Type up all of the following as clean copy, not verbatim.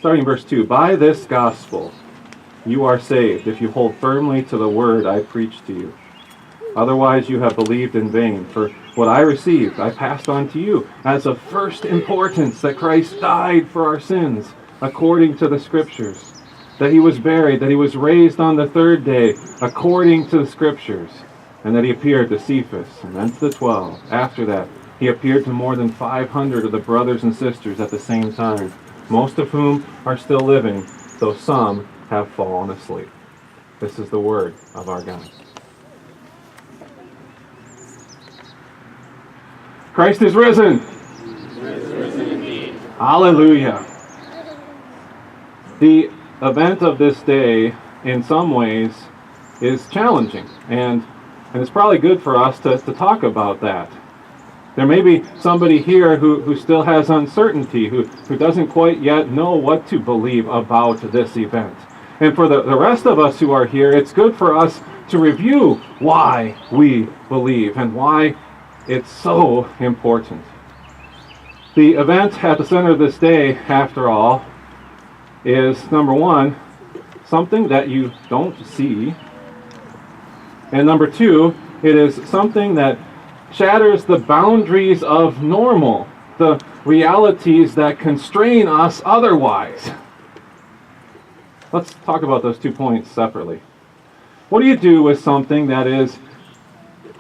Starting in verse 2, by this gospel you are saved if you hold firmly to the word I preached to you. Otherwise you have believed in vain. For what I received I passed on to you as of first importance, that Christ died for our sins according to the Scriptures, that he was buried, that he was raised on the third day according to the Scriptures, and that he appeared to Cephas and then to the 12. After that he appeared to more than 500 of the brothers and sisters at the same time, most of whom are still living, though some have fallen asleep. This is the word of our God. Christ is risen. Christ is risen indeed. Hallelujah. The event of this day, in some ways, is challenging, and it's probably good for us to talk about that. There may be somebody here who still has uncertainty, who doesn't quite yet know what to believe about this event. And for the rest of us who are here, it's good for us to review why we believe and why it's so important. The event at the center of this day, after all, is, number one, something that you don't see. And number two, it is something that shatters the boundaries of normal, the realities that constrain us otherwise. Let's talk about those 2 points separately. What do you do with something that is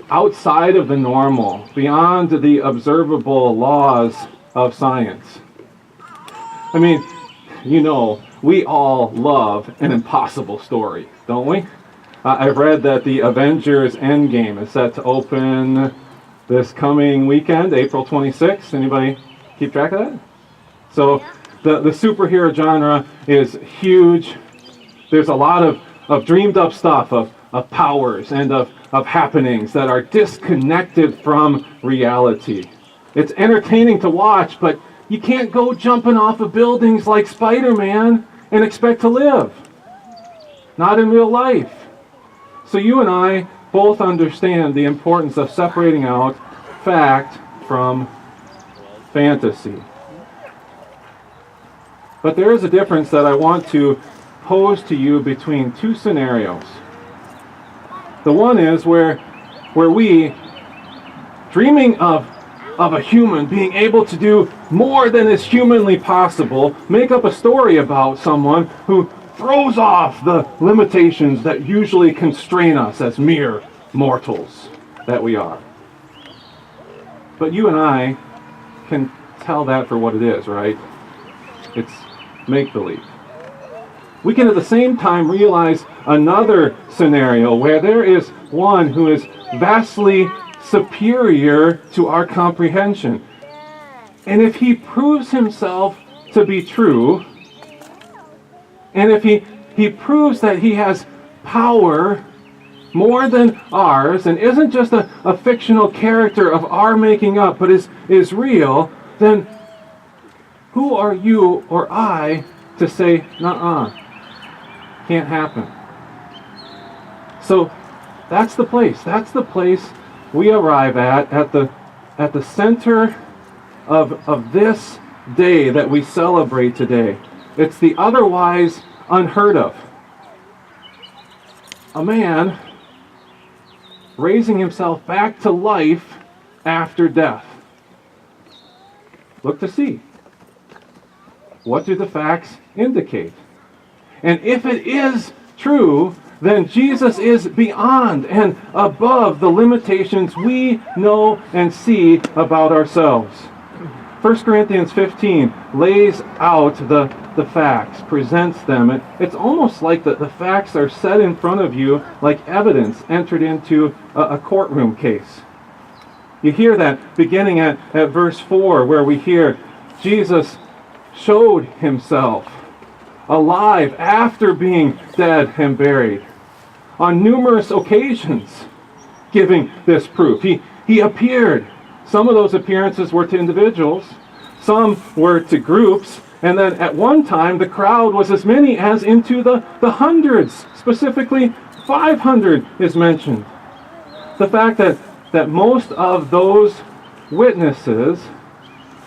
outside of the normal, beyond the observable laws of science? I mean, you know, we all love an impossible story, don't we? I've read that the Avengers Endgame is set to open this coming weekend, April 26th. Anybody keep track of that? So the superhero genre is huge. There's a lot of dreamed up stuff, of powers and of happenings that are disconnected from reality. It's entertaining to watch, but you can't go jumping off of buildings like Spider-Man and expect to live. Not in real life. So you and I both understand the importance of separating out fact from fantasy. But there is a difference that I want to pose to you between two scenarios. The one is where we, dreaming of a human being able to do more than is humanly possible, make up a story about someone who throws off the limitations that usually constrain us as mere mortals that we are. But you and I can tell that for what it is, right? It's make-believe. We can at the same time realize another scenario where there is one who is vastly superior to our comprehension. And if he proves himself to be true, and if he proves that he has power more than ours, and isn't just a fictional character of our making up, but is real, then who are you or I to say, nuh-uh, can't happen? So that's the place. That's the place we arrive at the center of this day that we celebrate today. It's the otherwise unheard of. A man raising himself back to life after death. Look to see. What do the facts indicate? And if it is true, then Jesus is beyond and above the limitations we know and see about ourselves. 1 Corinthians 15 lays out the facts, presents them. It's almost like the facts are set in front of you like evidence entered into a courtroom case. You hear that beginning at verse 4, where we hear Jesus showed himself alive after being dead and buried. On numerous occasions, giving this proof. He appeared. Some of those appearances were to individuals, some were to groups, and then at one time the crowd was as many as into the hundreds. Specifically, 500 is mentioned. The fact that most of those witnesses,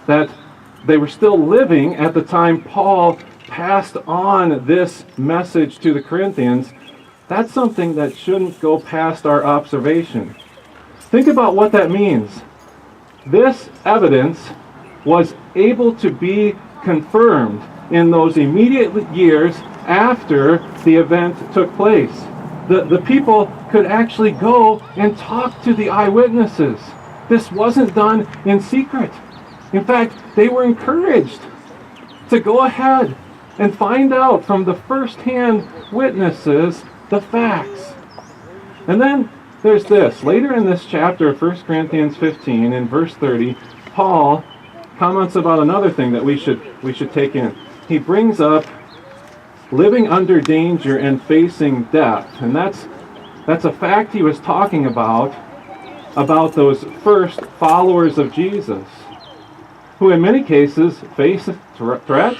that they were still living at the time Paul passed on this message to the Corinthians, that's something that shouldn't go past our observation. Think about what that means. This evidence was able to be confirmed in those immediate years after the event took place. The people could actually go and talk to the eyewitnesses. This wasn't done in secret. In fact, they were encouraged to go ahead and find out from the first-hand witnesses the facts. And then there's this. Later in this chapter of 1 Corinthians 15, in verse 30, Paul comments about another thing that we should take in. He brings up living under danger and facing death. And that's a fact he was talking about those first followers of Jesus, who in many cases faced threat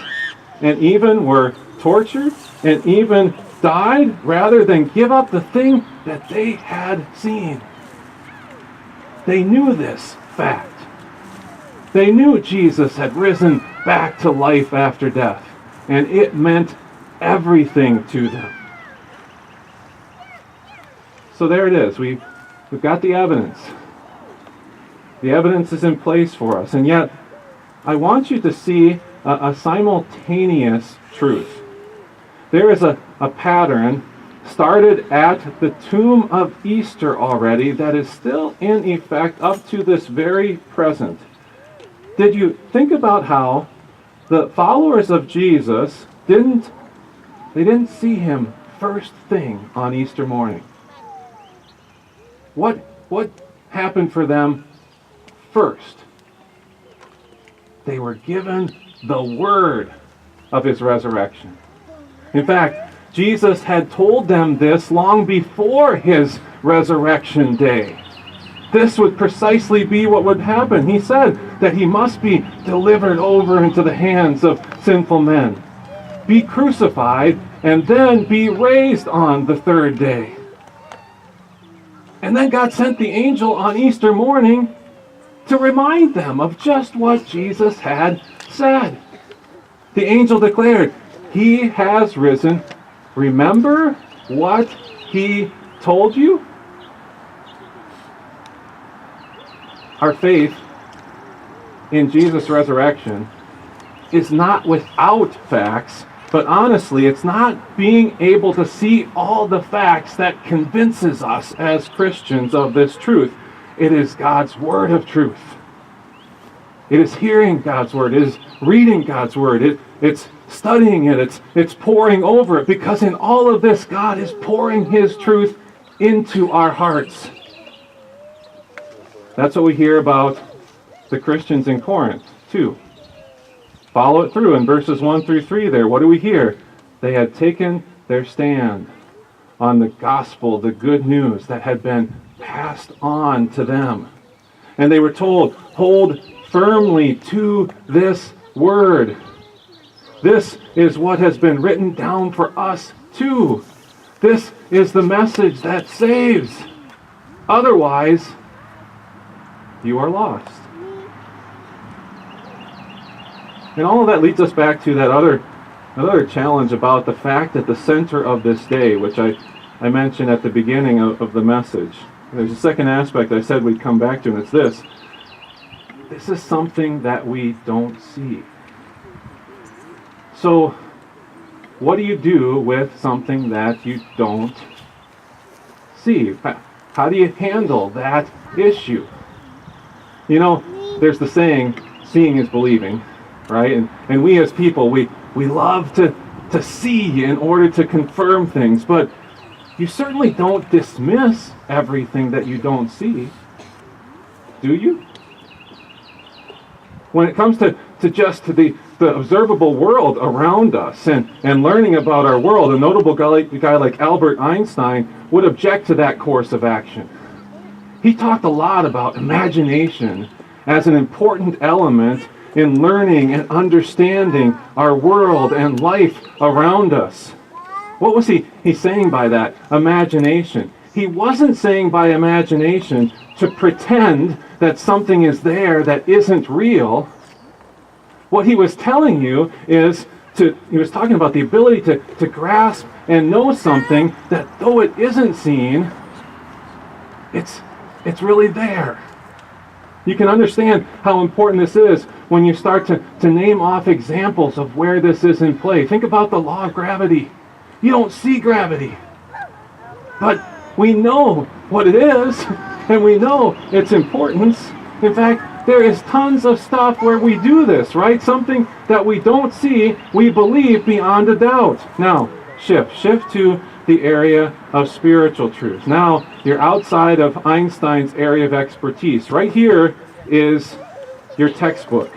and even were tortured and even died rather than give up the thing that they had seen. They knew this fact. They knew Jesus had risen back to life after death, and it meant everything to them. So there it is. We've got the evidence. The evidence is in place for us, and yet I want you to see a simultaneous truth. There is a pattern started at the tomb of Easter already that is still in effect up to this very present. Did you think about how the followers of Jesus didn't see him first thing on Easter morning? What happened for them first? They were given the word of his resurrection. In fact, Jesus had told them this long before his resurrection day. This would precisely be what would happen. He said that he must be delivered over into the hands of sinful men, be crucified, and then be raised on the third day. And then God sent the angel on Easter morning to remind them of just what Jesus had said. The angel declared, "He has risen. Remember what he told you?" Our faith in Jesus' resurrection is not without facts, but honestly, it's not being able to see all the facts that convinces us as Christians of this truth. It is God's word of truth. It is hearing God's word. It is reading God's word. It's studying it. It's poring over it, because in all of this, God is pouring his truth into our hearts. That's what we hear about the Christians in Corinth, too. Follow it through in verses 1 through 3 there. What do we hear? They had taken their stand on the gospel, the good news that had been passed on to them. And they were told, hold firmly to this word. This is what has been written down for us too. This is the message that saves. Otherwise, you are lost. And all of that leads us back to that other challenge about the fact that the center of this day, which I mentioned at the beginning of the message. There's a second aspect I said we'd come back to, and it's this. This is something that we don't see. So, what do you do with something that you don't see? How do you handle that issue? You know, there's the saying, seeing is believing, right? And we as people, we love to see in order to confirm things, but you certainly don't dismiss everything that you don't see, do you? When it comes to just to the observable world around us and learning about our world, a notable guy like Albert Einstein would object to that course of action. He talked a lot about imagination as an important element in learning and understanding our world and life around us. What was he saying by that? Imagination. He wasn't saying by imagination to pretend that something is there that isn't real. What he was telling you is he was talking about the ability to grasp and know something that though it isn't seen, it's really there. You can understand how important this is when you start to name off examples of where this is in play. Think about the law of gravity. You don't see gravity, but we know what it is, and we know its importance. In fact, there is tons of stuff where we do this, right? Something that we don't see, we believe beyond a doubt. Now, shift to the area of spiritual truth. Now, you're outside of Einstein's area of expertise. Right here is your textbook.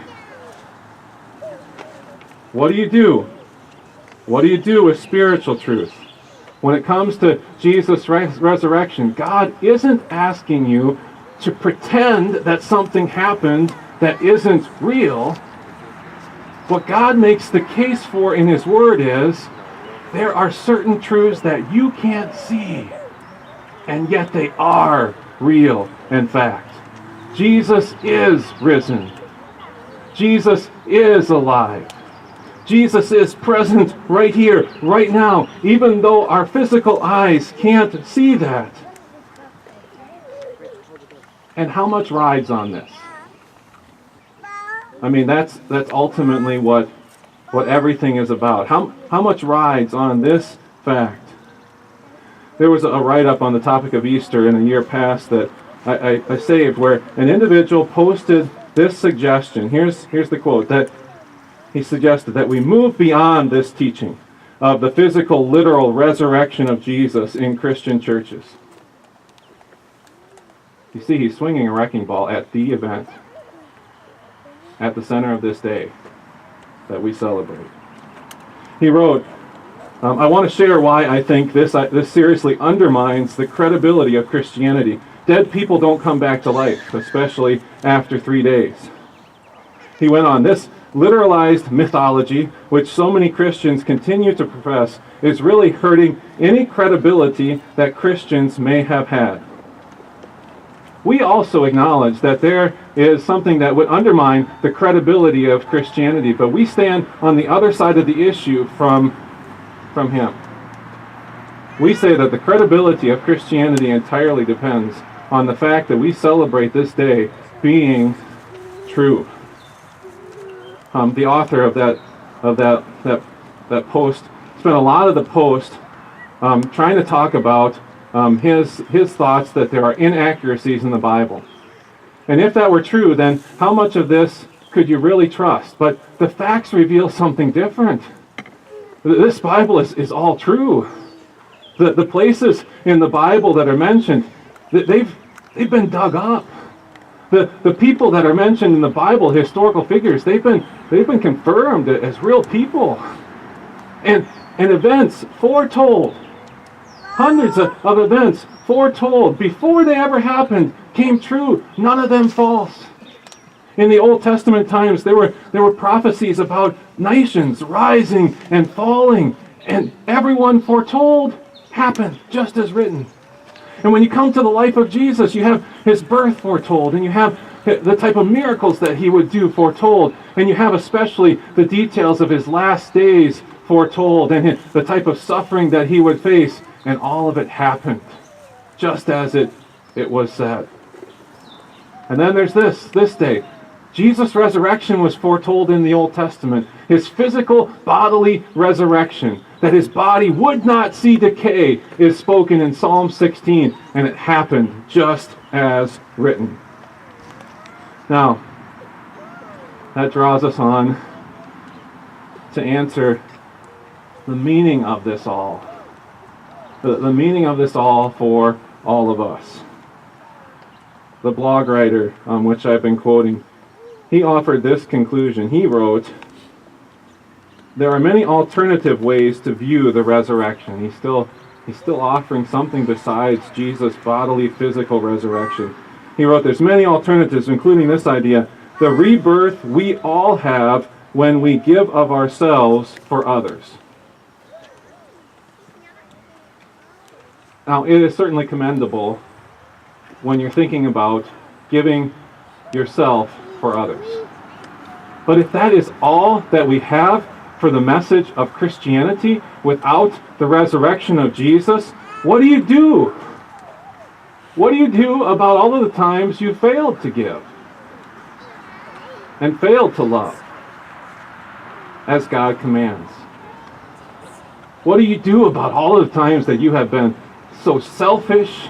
What do you do? What do you do with spiritual truth? When it comes to Jesus' resurrection, God isn't asking you to pretend that something happened that isn't real. What God makes the case for in His Word is there are certain truths that you can't see, and yet they are real and fact. Jesus is risen. Jesus is alive. Jesus is present right here, right now, even though our physical eyes can't see that. And how much rides on this? I mean, that's ultimately what everything is about. How much rides on this fact? There was a write-up on the topic of Easter in a year past that I saved where an individual posted this suggestion. Here's the quote, that he suggested that we move beyond this teaching of the physical, literal resurrection of Jesus in Christian churches. You see, he's swinging a wrecking ball at the event, at the center of this day that we celebrate. He wrote, I want to share why I think this seriously undermines the credibility of Christianity. Dead people don't come back to life, especially after 3 days. He went on, this literalized mythology, which so many Christians continue to profess, is really hurting any credibility that Christians may have had. We also acknowledge that there is something that would undermine the credibility of Christianity, but we stand on the other side of the issue from him. We say that the credibility of Christianity entirely depends on the fact that we celebrate this day being true. The author of that post spent a lot of the post trying to talk about his thoughts that there are inaccuracies in the Bible. And if that were true, then how much of this could you really trust? But the facts reveal something different. This Bible is all true. The places in the Bible that are mentioned, they've been dug up. The people that are mentioned in the Bible, historical figures, they've been confirmed as real people. And events foretold. Hundreds of events foretold before they ever happened came true. None of them false. In the Old Testament times, there were prophecies about nations rising and falling, and everyone foretold happened just as written. And when you come to the life of Jesus, you have his birth foretold, and you have the type of miracles that he would do foretold, and you have especially the details of his last days foretold, and the type of suffering that he would face. And all of it happened just as it was said. And then there's this day. Jesus' resurrection was foretold in the Old Testament. His physical bodily resurrection, that his body would not see decay, is spoken in Psalm 16, and it happened just as written. Now, that draws us on to answer the meaning of this all. The meaning of this all for all of us. The blog writer, which I've been quoting, he offered this conclusion. He wrote, there are many alternative ways to view the resurrection. He's still offering something besides Jesus' bodily, physical resurrection. He wrote, there's many alternatives, including this idea, the rebirth we all have when we give of ourselves for others. Now, it is certainly commendable when you're thinking about giving yourself for others. But if that is all that we have, for the message of Christianity without the resurrection of Jesus, what do you do? What do you do about all of the times you failed to give and failed to love as God commands? What do you do about all of the times that you have been so selfish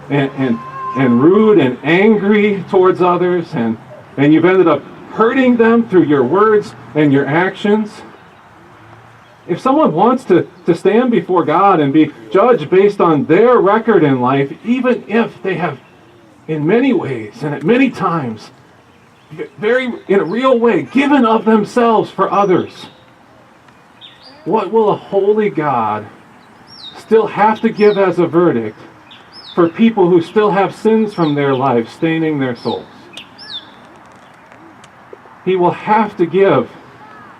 and rude and angry towards others, and you've ended up hurting them through your words and your actions? If someone wants to stand before God and be judged based on their record in life, even if they have in many ways and at many times, in a real way, given of themselves for others, what will a holy God still have to give as a verdict for people who still have sins from their lives staining their souls? He will have to give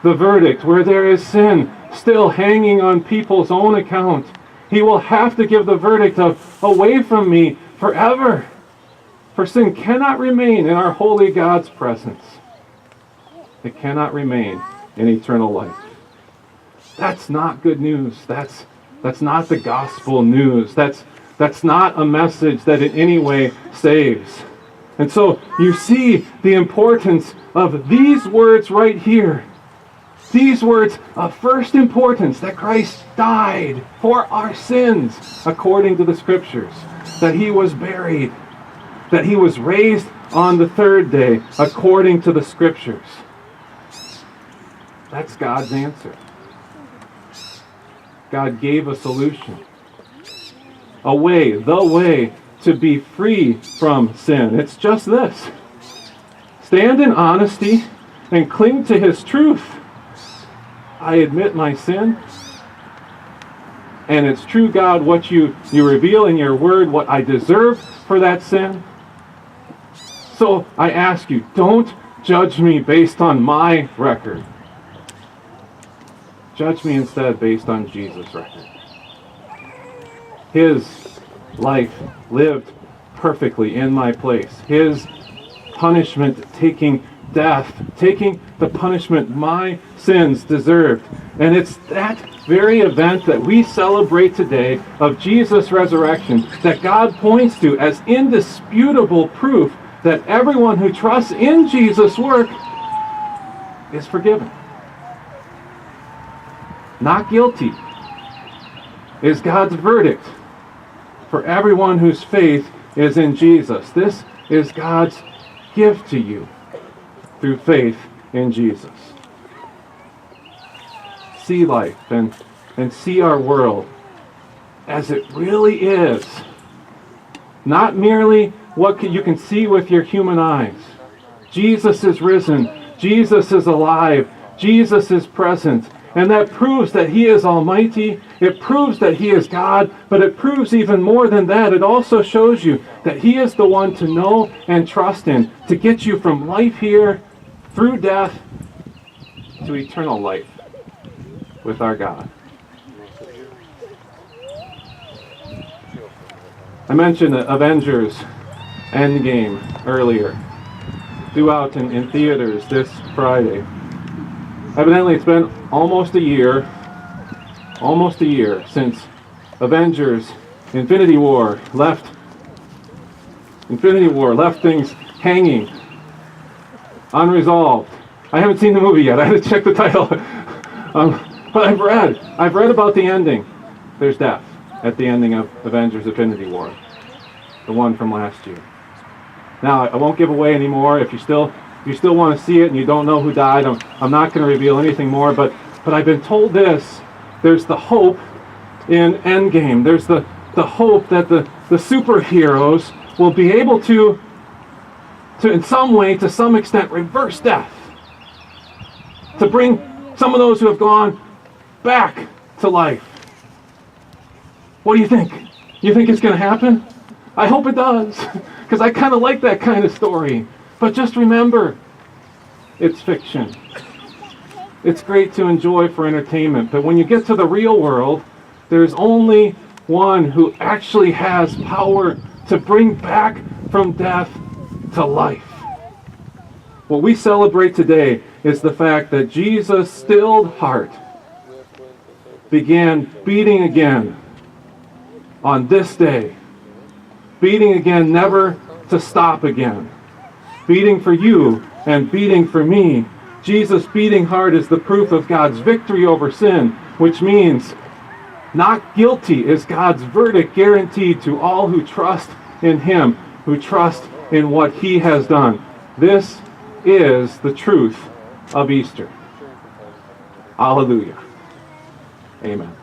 the verdict where there is sin still hanging on people's own account. He will have to give the verdict of away from me forever. For sin cannot remain in our holy God's presence. It cannot remain in eternal life. That's not good news. That's not the gospel news. That's not a message that in any way saves. And so you see the importance of these words right here. These words of first importance, that Christ died for our sins according to the Scriptures, that he was buried, that he was raised on the third day according to the Scriptures. That's God's answer. God gave a solution, a way, the way to be free from sin. It's just this: stand in honesty and cling to his truth. I admit my sin, and it's true, God, what you reveal in your word, what I deserve for that sin. So I ask you, don't judge me based on my record. Judge me instead based on Jesus' record. His life lived perfectly in my place. His punishment taking death, taking the punishment my sins deserved. And it's that very event that we celebrate today of Jesus' resurrection that God points to as indisputable proof that everyone who trusts in Jesus' work is forgiven. Not guilty is God's verdict for everyone whose faith is in Jesus. This is God's gift to you through faith in Jesus. See life and see our world as it really is. Not merely what you can see with your human eyes. Jesus is risen. Jesus is alive. Jesus is present. And that proves that he is almighty. It proves that he is God. But it proves even more than that. It also shows you that he is the one to know and trust in, to get you from life here through death to eternal life with our God. I mentioned Avengers Endgame earlier, due out in theaters this Friday. Evidently, it's been almost a year since Avengers Infinity War left things hanging, unresolved. I haven't seen the movie yet. I had to check the title. But I've read about the ending. There's death at the ending of Avengers Infinity War, the one from last year. Now, I won't give away any more. If you still want to see it and you don't know who died, I'm not going to reveal anything more. But I've been told this: there's the hope in Endgame. There's the hope that the superheroes will be able to in some way, to some extent, reverse death, to bring some of those who have gone back to life. What do you think? You think it's going to happen? I hope it does, because I kind of like that kind of story. But just remember, it's fiction. It's great to enjoy for entertainment, but when you get to the real world, there's only one who actually has power to bring back from death to life. What we celebrate today is the fact that Jesus' stilled heart began beating again on this day. Beating again, never to stop again. Beating for you and beating for me. Jesus' beating heart is the proof of God's victory over sin, which means not guilty is God's verdict guaranteed to all who trust in Him, who trust in what He has done. This is the truth of Easter. Hallelujah. Amen.